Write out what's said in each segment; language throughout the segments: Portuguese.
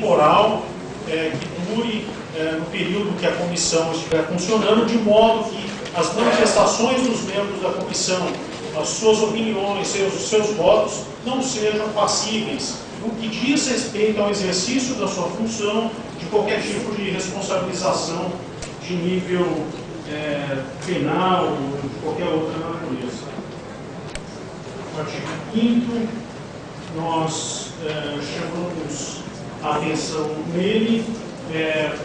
temporal que dure no período que a comissão estiver funcionando, de modo que as manifestações dos membros da comissão, as suas opiniões, seus votos, não sejam passíveis no que diz respeito ao exercício da sua função, de qualquer tipo de responsabilização de nível penal ou de qualquer outra natureza. No artigo 5º, nós chamamos a atenção nele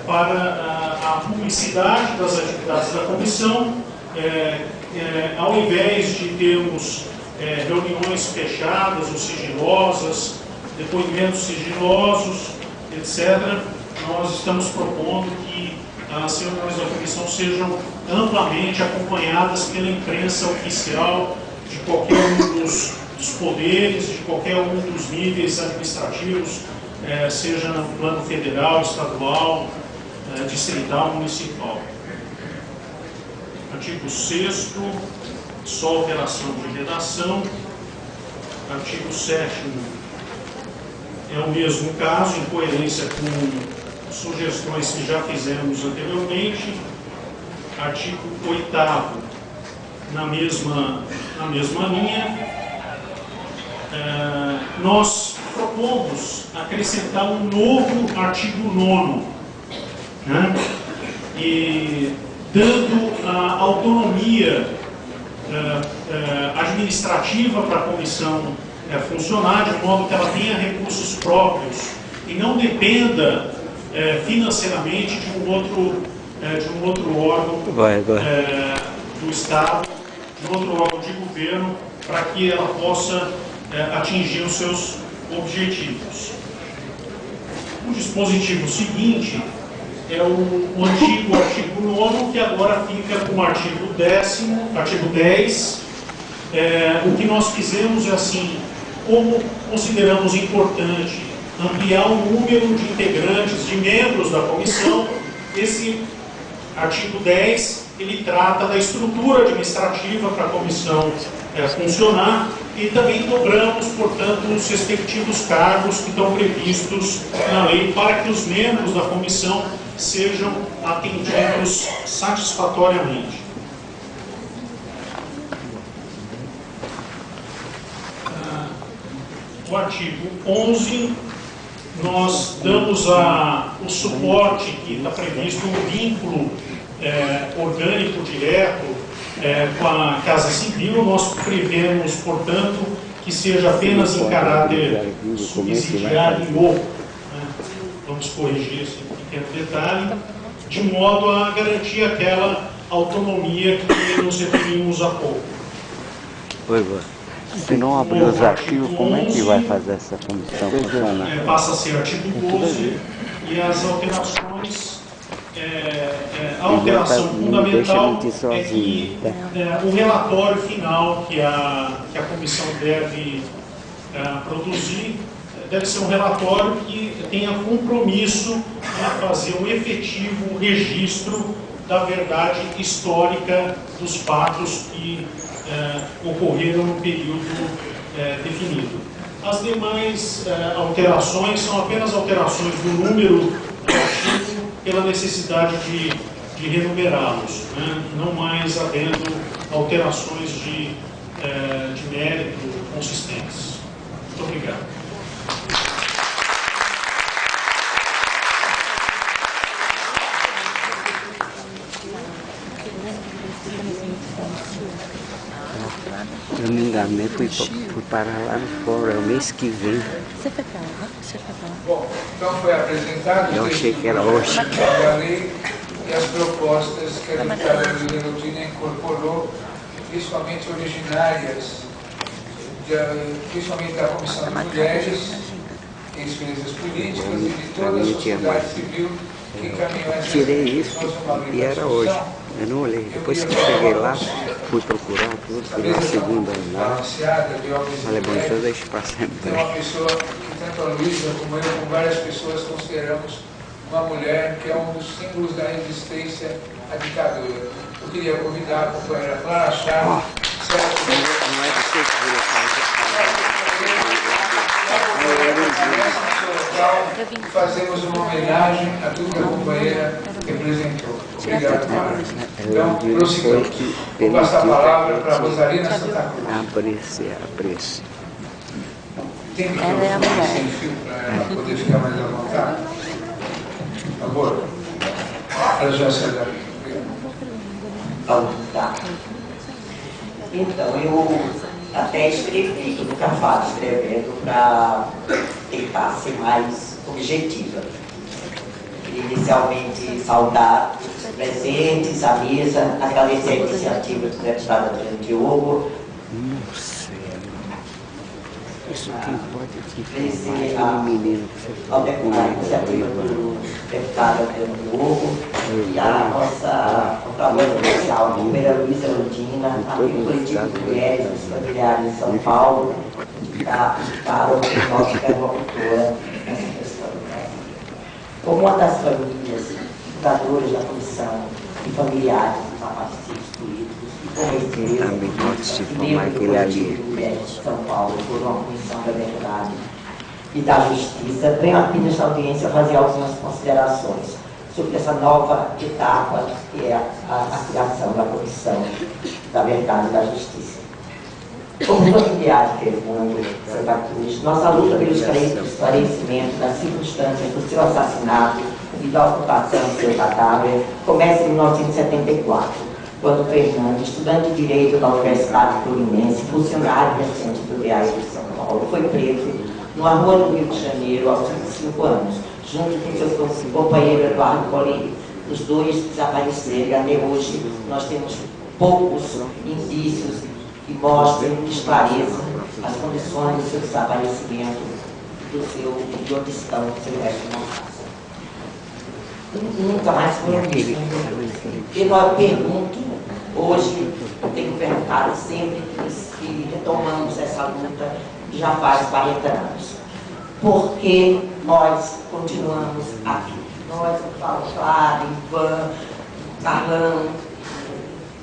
para a publicidade das atividades da comissão, ao invés de termos reuniões fechadas ou sigilosas, depoimentos sigilosos, etc., nós estamos propondo que as reuniões da comissão sejam amplamente acompanhadas pela imprensa oficial de qualquer um dos poderes, de qualquer um dos níveis administrativos, seja no plano federal, estadual, distrital, municipal. Artigo 6º, só alteração de redação. Artigo 7º é o mesmo caso, em coerência com sugestões que já fizemos anteriormente. Artigo 8º, na mesma linha. Nós propomos acrescentar um novo artigo 9º, né? E dando a autonomia administrativa para a comissão funcionar, de modo que ela tenha recursos próprios e não dependa financeiramente de um outro órgão do Estado, de um outro órgão de governo, para que ela possa atingir os seus objetivos. O dispositivo seguinte é o antigo artigo 9º, que agora fica com o artigo 10. O que nós fizemos é assim: como consideramos importante ampliar o número de integrantes, de membros da comissão, esse artigo 10, ele trata da estrutura administrativa para a comissão funcionar, e também dobramos, portanto, os respectivos cargos que estão previstos na lei, para que os membros da comissão sejam atendidos satisfatoriamente. O artigo 11, nós damos o suporte que está previsto, um vínculo orgânico direto com a Casa Civil. Nós prevemos, portanto, que seja apenas em caráter subsidiário, né? Vamos corrigir esse pequeno detalhe, de modo a garantir aquela autonomia que nos referimos há pouco. Se não abrir os arquivos, como é que vai fazer essa comissão funcionar? Passa a ser artigo 12, e as alterações, a alteração fundamental é que o relatório final que a comissão deve produzir deve ser um relatório que tenha compromisso em fazer um efetivo registro da verdade histórica dos fatos que ocorreram no período definido. As demais alterações são apenas alterações do número do artigo pela necessidade de renumerá-los, né? Não mais havendo alterações de mérito consistentes. Muito obrigado. Eu me enganei, fui parar lá no fórum, é o mês que vem. Você foi para lá? Você foi para lá? Bom, então foi apresentado Eu achei que era hoje. a lei e as propostas que a deputada Leotina incorporou, principalmente originárias, principalmente da Comissão de Mulheres e Experiências Políticas e de toda a sociedade civil que encaminhou essa lei. Tirei isso e era hoje. Eu não olhei. Depois que cheguei lá, fui procurar tudo, fui na segunda lá. Falei, bom, então deixa passar em É uma pessoa que tanto a Luísa como eu, como várias pessoas, consideramos uma mulher que é um dos símbolos da resistência à ditadura. Eu queria convidar a companheira Clara Chaves. Não é de ser que Fazemos uma homenagem a tudo que a companheira representou. Obrigado, Mara. Então, prossigamos. Vou passar a palavra para a Rosalina Santa Cruz. Aprecia. Tem que ter sem fio para ela poder ficar mais à vontade. Por favor. Ela já se adapta. Tá. Então, eu até escrevi, eu nunca falo escrevendo para tentar ser mais objetiva. Queria inicialmente saudar os presentes, a mesa, agradecer a iniciativa do deputado Adriano Diogo. Não sei. Isso quem pode te falar, aquele menino que você Ao falou com iniciativa do deputado Adriano Diogo e a nossa porta-voz oficial, a companheira Luísa Landina, a coletivo de mulheres, dos familiares de São Paulo, que ficaram com nossa interlocutora nessa questão. Como uma das famílias fundadoras da comissão e familiares dos desaparecidos políticos, e também participou naquele ali. Mulheres de São Paulo, por uma comissão da verdade e da justiça, venho aqui nesta audiência fazer algumas considerações sobre essa nova etapa que é a criação da comissão da verdade e da justiça. Como familiar de Fernando Santa Cruz, nossa luta pelo esclarecimento das circunstâncias do seu assassinato e da ocupação do seu cadáver começa em 1974, quando Fernando, estudante de Direito da Universidade Fluminense, funcionário recente do DAE de São Paulo, foi preso numa rua do Rio de Janeiro aos 25 anos, junto com seu companheiro Eduardo Collier. Os dois desapareceram e até hoje nós temos poucos indícios que mostrem, que esclareçam as condições do seu desaparecimento, de onde estão o seu resto na casa. Nunca mais foram vistos. E eu pergunto, hoje, eu tenho perguntado sempre que retomamos essa luta, já faz 40 anos. Por que nós continuamos aqui? Nós, eu falo, Clara, Ivan, Carlão,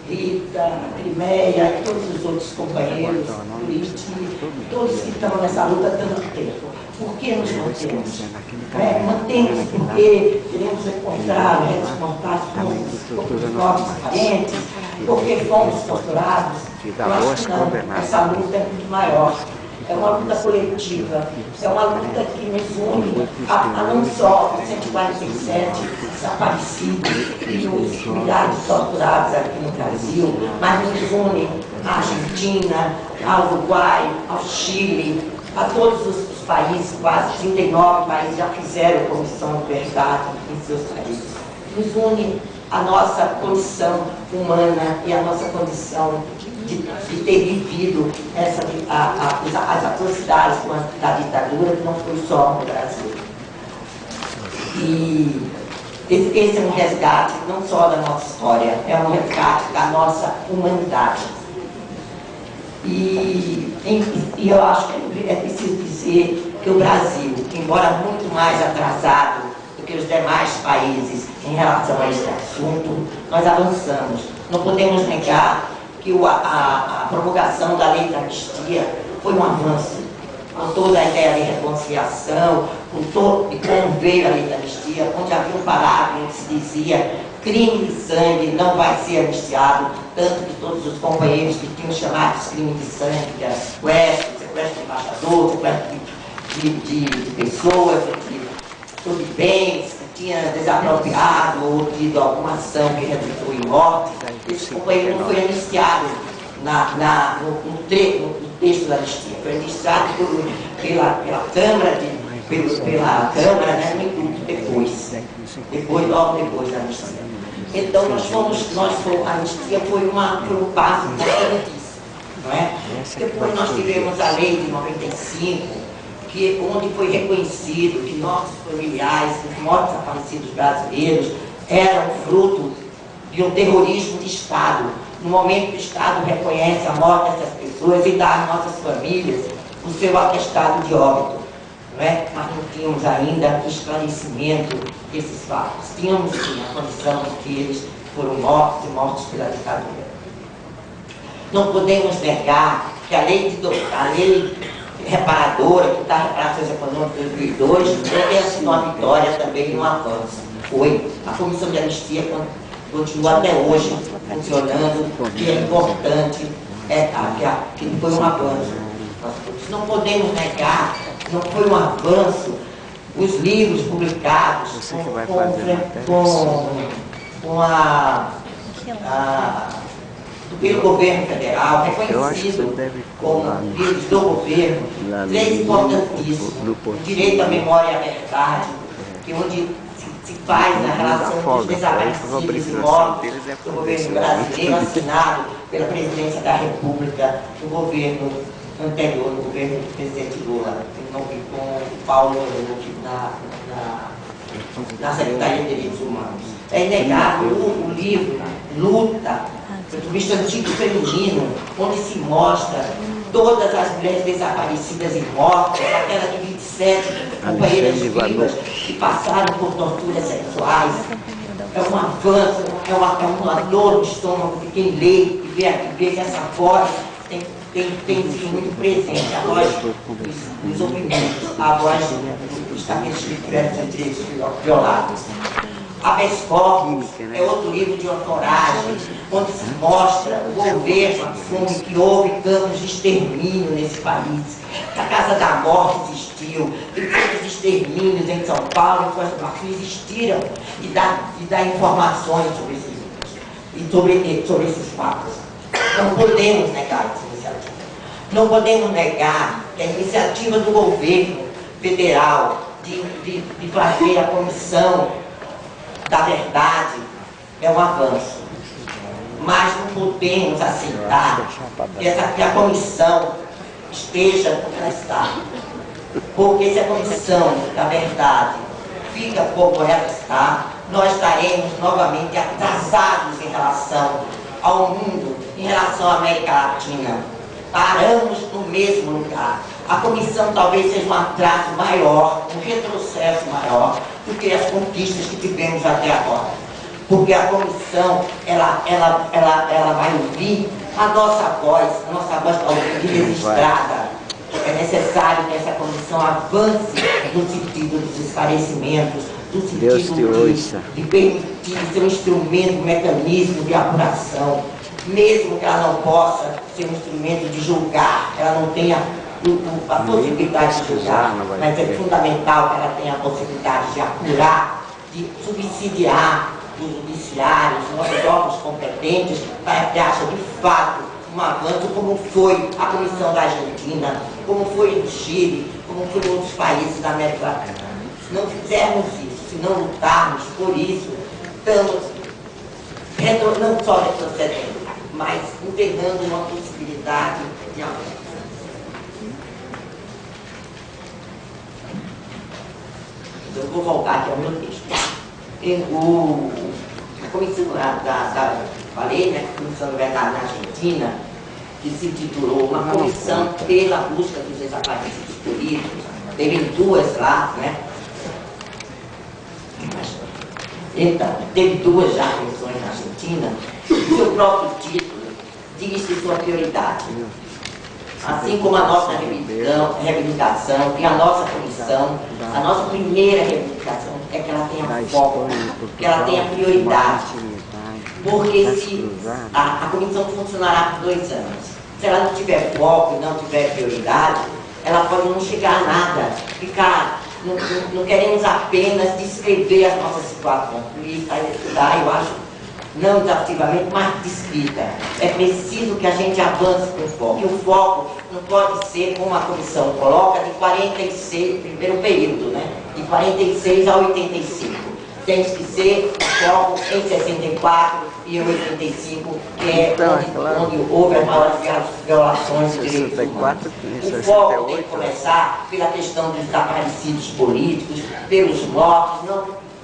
Rita, Crimeia, todos os outros companheiros políticos, todos que estão nessa luta há tanto tempo. Por que nos mantemos? Mantemos porque queremos encontrar restos mortais com os nossos parentes, porque fomos torturados. Eu acho que não, essa luta é muito maior. É uma luta coletiva, é uma luta que nos une a não só os 147 desaparecidos e os milhares de torturados aqui no Brasil, mas nos une à Argentina, ao Uruguai, ao Chile, a todos os países, quase 39 países já fizeram comissão de verdade em seus países. Nos une a nossa condição humana e a nossa condição de ter vivido as atrocidades da ditadura, que não foi só no Brasil. E esse é um resgate não só da nossa história, é um resgate da nossa humanidade. E eu acho que é preciso dizer que o Brasil, embora muito mais atrasado do que os demais países em relação a esse assunto, nós avançamos. Não podemos negar que a promulgação da lei da anistia foi um avanço, com toda a ideia de reconciliação, e como veio a lei da anistia, onde havia um parágrafo que se dizia crime de sangue não vai ser anistiado, tanto que todos os companheiros que tinham chamado de crime de sangue, que era sequestro de embaixador, sequestro de pessoas, de bens, tinha desapropriado ou tido alguma ação que resultou em morte, esse companheiro não foi anistiado no texto da anistia, foi anistiado pela Câmara, né, no intuito logo depois da anistia. Então a anistia foi um passo importantíssimo, não é? Depois nós tivemos a lei de 95, onde foi reconhecido que nossos familiares, os mortos desaparecidos brasileiros, eram fruto de um terrorismo de Estado. No momento que o Estado reconhece a morte dessas pessoas e dá às nossas famílias o seu atestado de óbito. Não é? Mas não tínhamos ainda o esclarecimento desses fatos. Tínhamos sim a condição de que eles foram mortos e mortos pela ditadura. Não podemos negar que a lei reparadora, que está reparações econômicas de 2002, não tenha sido uma vitória também e um avanço. Foi. A Comissão de Anistia continua até hoje funcionando, que é importante, que foi um avanço. Nós não podemos negar, não foi um avanço, os livros publicados pelo governo federal, reconhecido como livros do governo, três importantíssimos: o direito à memória e à verdade, que onde se faz na relação dos desaparecidos e mortos do governo brasileiro, assinado pela Presidência da República, no governo anterior, no governo do presidente Lula, com o Paulo na Secretaria de Direitos Humanos. É inegável o livro Luta, do substantivo feminino, onde se mostra todas as mulheres desaparecidas e mortas, aquelas de 27 companheiras vivas que passaram por torturas sexuais. É um avanço, é uma dor no estômago de quem lê e vê que essa voz tem sido muito presente, a voz dos oprimidos, a voz dos daqueles que tiveram seus direitos violados. Habeas Corpus é outro livro de autoragem, onde se mostra o governo assume que houve campos de extermínio nesse país, que a Casa da Morte existiu, que campos de extermínios em São Paulo e Costa do Marfim existiram, e dá informações sobre esses livros, e sobre esses fatos. Não podemos negar essa iniciativa. Não podemos negar que a iniciativa do governo federal de fazer a comissão da verdade é um avanço. Mas não podemos aceitar que a comissão esteja como ela está. Porque se a comissão da verdade fica como ela está, nós estaremos novamente atrasados em relação ao mundo, em relação à América Latina. Paramos no mesmo lugar. A comissão talvez seja um atraso maior, um retrocesso maior do que as conquistas que tivemos até agora. Porque a comissão, ela vai ouvir a nossa voz está ouvida e registrada. É necessário que essa comissão avance no sentido dos esclarecimentos, no sentido de permitir ser um instrumento, um mecanismo de apuração, mesmo que ela não possa ser um instrumento de julgar, ela não tenha a possibilidade de julgar, mas é fundamental que ela tenha a possibilidade de apurar, de subsidiar os judiciários, os órgãos competentes, para que haja de fato um avanço, como foi a Comissão da Argentina, como foi no Chile, como foi em outros países da América Latina. Se não fizermos isso, se não lutarmos por isso, estamos não só retrocedendo, mas enterrando uma possibilidade de avanço. Eu vou voltar aqui ao meu texto. A comissão falei, né, a Comissão da Verdade na Argentina, que se titulou Uma Comissão pela Busca dos Desaparecidos Políticos. Teve duas lá, né? Então, teve duas já comissões na Argentina. O seu próprio título diz que sua prioridade. Assim como a nossa reabilitação e a nossa comissão, a nossa primeira reabilitação é que ela tenha foco, que ela tenha prioridade. Porque se a comissão funcionará por 2 anos, se ela não tiver foco e não tiver prioridade, ela pode não chegar a nada, não queremos apenas descrever as nossas situações, estudar, eu acho, não exaustivamente, mas descrita. É preciso que a gente avance com foco. E o foco não pode ser, como a comissão coloca, de 46, primeiro período, né? De 46 a 85. Tem que ser foco em 64 e 85, que é onde houve as maiores violações de direitos humanos. O foco tem que começar pela questão dos desaparecidos políticos, pelos mortos,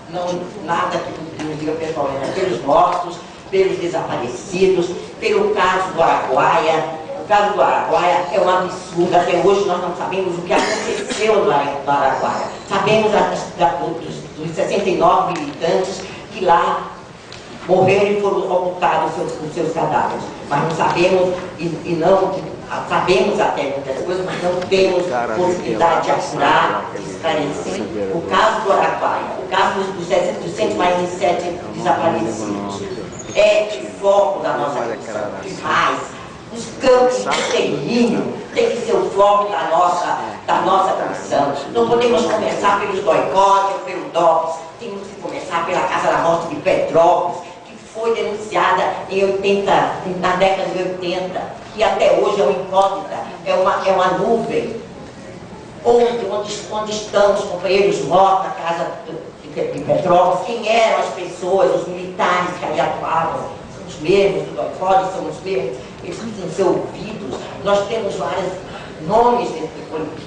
não nada que nos diga pessoalmente, pelos mortos, pelos desaparecidos, pelo caso do Araguaia. O caso do Araguaia é um absurdo, até hoje nós não sabemos o que aconteceu no Araguaia. Sabemos dos 69 militantes que lá morreram e foram ocultados os seus cadáveres, mas não sabemos, sabemos até muitas coisas, mas não temos possibilidade de apurar, de esclarecer. O caso do Araguaia, o caso dos 147 desaparecidos, é o foco da nossa comissão. E mais, os campos de extermínio tem que ser o foco da nossa comissão. Não podemos começar pelos boicotes ou pelo DOPS, temos que começar pela Casa da Morte de Petrópolis, que foi denunciada na década de 80, e até hoje é uma incógnita, é uma nuvem. Onde estão os companheiros mortos na Casa de Petrópolis? Quem eram as pessoas, os militares que ali atuavam? São os mesmos do boicote, são os mesmos. Eles precisam ser ouvidos. Nós temos vários nomes de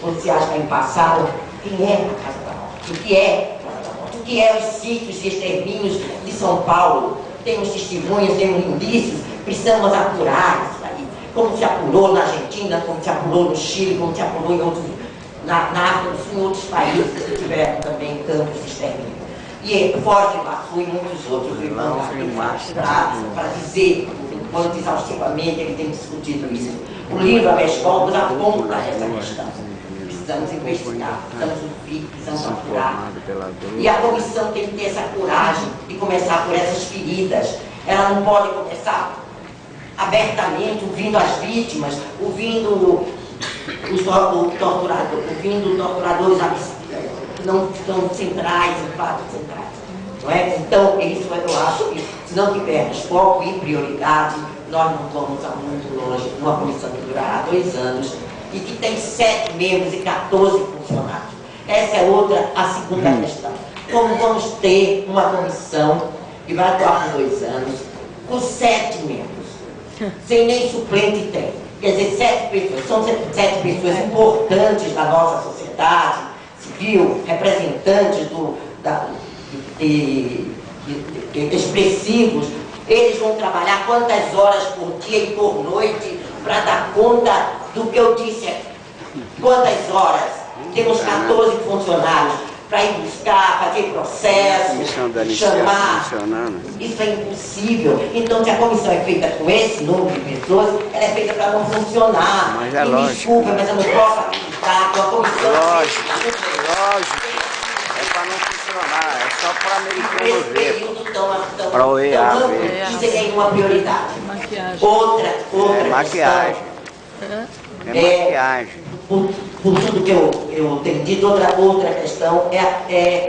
policiais que aí passaram. Quem é a Casa da Morte? O que é a Casa da Morte? O que é os sítios e extermínios de São Paulo? Temos testemunhas, temos indícios, precisamos apurar isso aí. Como se apurou na Argentina, como se apurou no Chile, como se apurou em outros, na África do Sul, em outros países que tiveram também campos de extermínio. E Foz do Iguaçu e muitos outros irmãos para dizer quanto exaustivamente ele tem discutido isso. O livro Habeas Corpus aponta essa questão. Precisamos investigar, precisamos ouvir, precisamos apurar. E a comissão tem que ter essa coragem de começar por essas feridas. Ela não pode começar abertamente, ouvindo as vítimas, ouvindo os torturadores que não estão centrais, em fato centrais. Não é? Então, isso eu acho que, se não tivermos foco e prioridade, nós não vamos muito longe numa comissão que durará 2 anos e que tem 7 membros e 14 funcionários. Essa é a segunda questão. Como vamos ter uma comissão que vai atuar por 2 anos com 7 membros, sem nem suplente tem? Quer dizer, 7 pessoas, são 7 pessoas importantes da nossa sociedade civil, representantes expressivos. Eles vão trabalhar quantas horas por dia e por noite para dar conta do que eu disse aqui? Quantas horas? Temos 14 funcionários para ir buscar, fazer processos, chamar. Isso é impossível. Então, se a comissão é feita com esse número de pessoas, ela é feita para não funcionar. Mas é e lógico. Me desculpa, mas eu não posso acreditar que uma comissão... Lógico. É para não funcionar, é só para americano ver. Para o EA ver. Isso é uma prioridade. Maquiagem. Outra É maquiagem. É maquiagem. Por tudo que eu tenho dito, outra questão é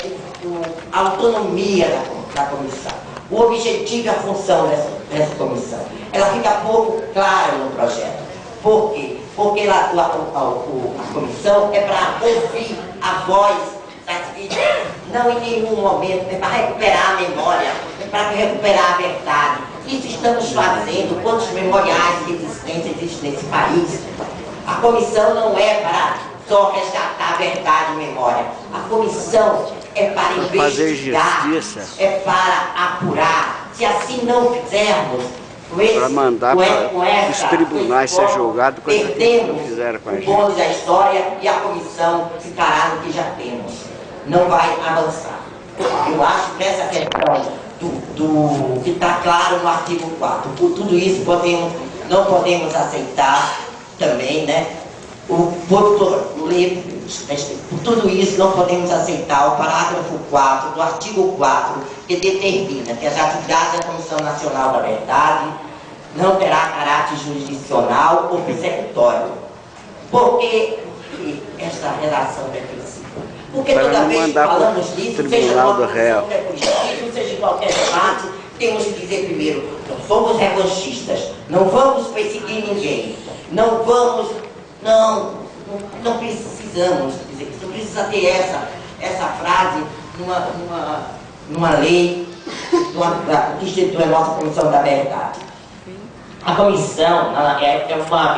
a autonomia da comissão. O objetivo e a função dessa comissão. Ela fica pouco clara no projeto. Por quê? Porque a comissão é para ouvir a voz das vítimas. Não em nenhum momento, é para recuperar a memória, é para recuperar a verdade. Isso estamos fazendo. Quantos memoriais de existência existem nesse país? A comissão não é para só resgatar a verdade e memória. A comissão é para investigar, é para apurar. Se assim não fizermos, para mandar para os tribunais ser julgado, coisa que não fizeram com a gente. O bonde da história e a comissão ficará no que já temos. Não vai avançar. Eu acho que essa questão que está claro no artigo 4, por tudo isso não podemos aceitar também, né? Por tudo isso não podemos aceitar o parágrafo 4 do artigo 4, que determina que as atividades da Comissão Nacional da Verdade não terá caráter jurisdicional ou persecutório. Por que esta relação defensiva? Porque toda vez que falamos disso, seja numa comissão de seja em qualquer debate, temos que dizer primeiro, não somos revanchistas, não vamos perseguir ninguém, não precisamos dizer isso, não precisa ter essa frase numa lei que institui a nossa Comissão da Verdade. A comissão,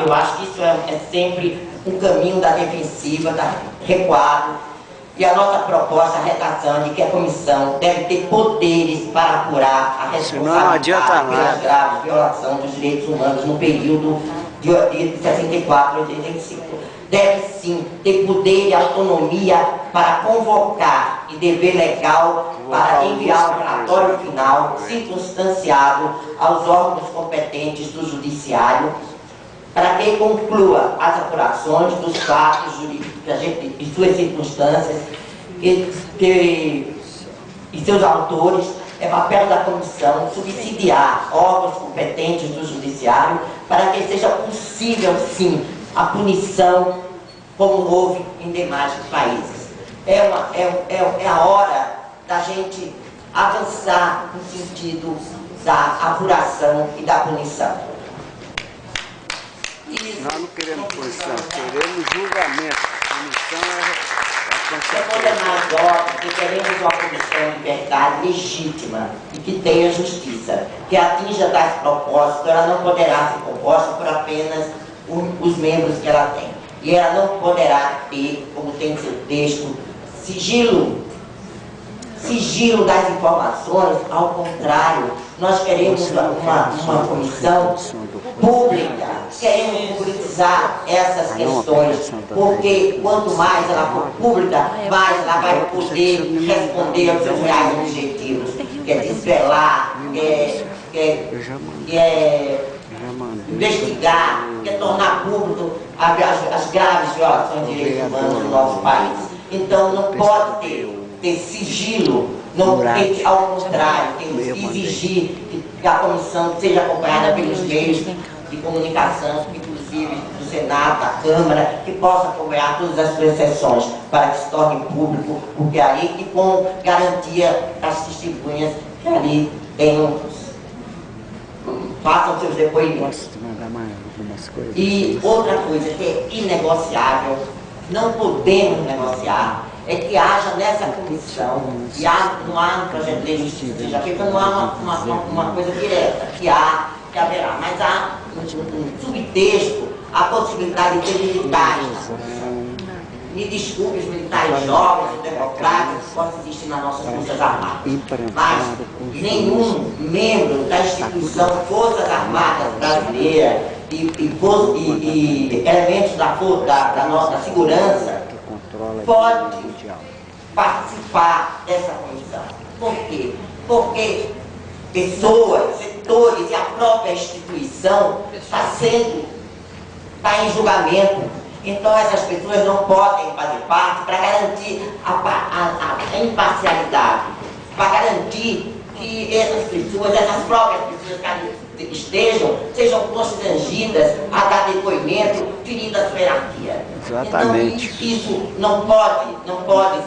eu acho que isso é sempre um caminho da defensiva, da recuado, e a nossa proposta, a redação de que a comissão deve ter poderes para apurar a responsabilidade pela grave violação dos direitos humanos no período de 64 a 85. Deve sim ter poder e autonomia para convocar e dever legal para enviar um relatório final circunstanciado aos órgãos competentes do Judiciário para que conclua as apurações dos fatos jurídicos e suas circunstâncias e seus autores. É papel da comissão subsidiar órgãos competentes do judiciário para que seja possível, sim, a punição como houve em demais países. É a hora da gente avançar no sentido da apuração e da punição. Nós não queremos punição, queremos julgamento. Punição é a é mais óbvio que queremos uma comissão de verdade legítima e que tenha justiça, que atinja tais propósitos. Ela não poderá ser composta por apenas os membros que ela tem. E ela não poderá ter, como tem seu texto, sigilo das informações. Ao contrário, nós queremos uma comissão pública, queremos publicizar essas questões, porque quanto mais ela for pública, mais ela vai poder responder aos seus reais objetivos, que é desvelar, que é investigar, que é tornar público as graves violações de direitos humanos no nosso país. Então não pode ter sigilo, ao contrário, temos que exigir que a comissão seja acompanhada pelos meios de comunicação, inclusive do Senado, da Câmara, que possa acompanhar todas as suas sessões para que se torne público, porque ali e com garantia as testemunhas que ali façam seus depoimentos. E outra coisa que é inegociável, não podemos negociar, é que haja nessa comissão, e não há um projeto de lei de justiça, já que não há uma coisa direta, que haverá, mas há um subtexto, a possibilidade de ter militares na comissão. Me desculpe os militares jovens, democráticos, que possam existir nas nossas forças armadas, mas nenhum membro da instituição Forças Armadas Brasileiras e elementos da nossa segurança pode participar dessa comissão. Por quê? Porque pessoas, setores e a própria instituição está em julgamento. Então essas pessoas não podem fazer parte para garantir a imparcialidade, para garantir que essas pessoas, essas próprias pessoas que ali estejam, sejam constrangidas a dar depoimento, ferindo a sua hierarquia. Exatamente. Então, isso não pode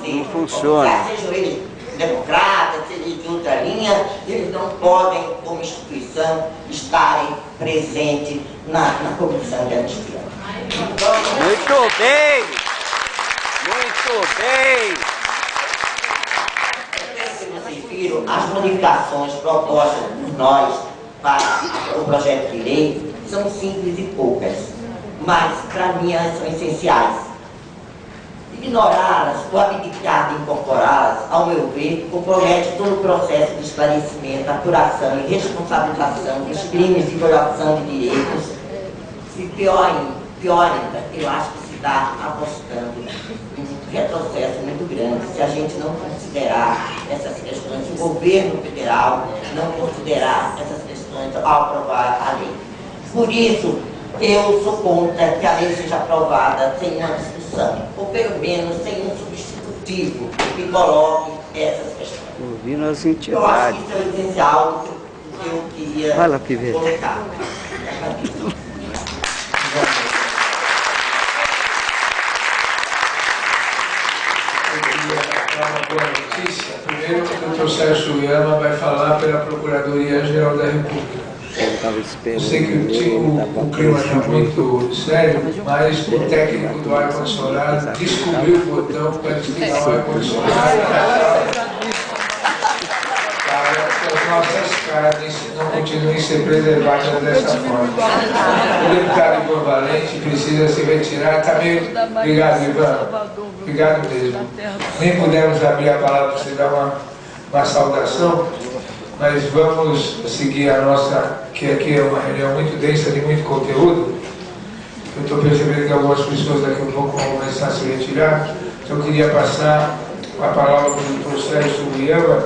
ser. Não funciona. Sejam eles democratas, sejam de outra linha, eles não podem, como instituição, estarem presentes na comissão de anistia. Então, muito bem! Muito bem! Eu refiro às modificações propostas por nós para o projeto de lei, são simples e poucas, mas para mim elas são essenciais. Ignorá-las ou abdicar de incorporá-las, ao meu ver, compromete todo o processo de esclarecimento, apuração e responsabilização dos crimes de violação de direitos. E pior ainda, eu acho que se está apostando em um retrocesso muito grande se a gente não considerar essas questões, o governo federal não considerar essas questões ao aprovar a lei. Por isso, eu sou contra que a lei seja aprovada sem uma discussão, ou pelo menos sem um substitutivo que coloque essas questões. Ouvindo as Eu acho entidades. que isso é o essencial que eu queria Fala, Pivete. colocar. Uma boa notícia. Primeiro, o Dr. Sérgio Yama vai falar pela Procuradoria-Geral da República. Eu sei que o clima está muito sério, mas o técnico do ar-condicionado descobriu o botão para desligar o ar-condicionado para que as nossas carnes não continuem a ser preservadas dessa forma. O deputado Ivan Valente precisa se retirar. Tá meio... Obrigado, Ivan. Obrigado mesmo. Nem pudemos abrir a palavra para você dar uma saudação, mas vamos seguir a nossa, que aqui é uma reunião muito densa, de muito conteúdo. Eu estou percebendo que algumas pessoas daqui a pouco vão começar a se retirar. Então eu queria passar a palavra para o Dr. Sérgio Yama,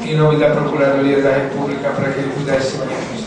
em nome da Procuradoria da República, para que ele pudesse se manifestar.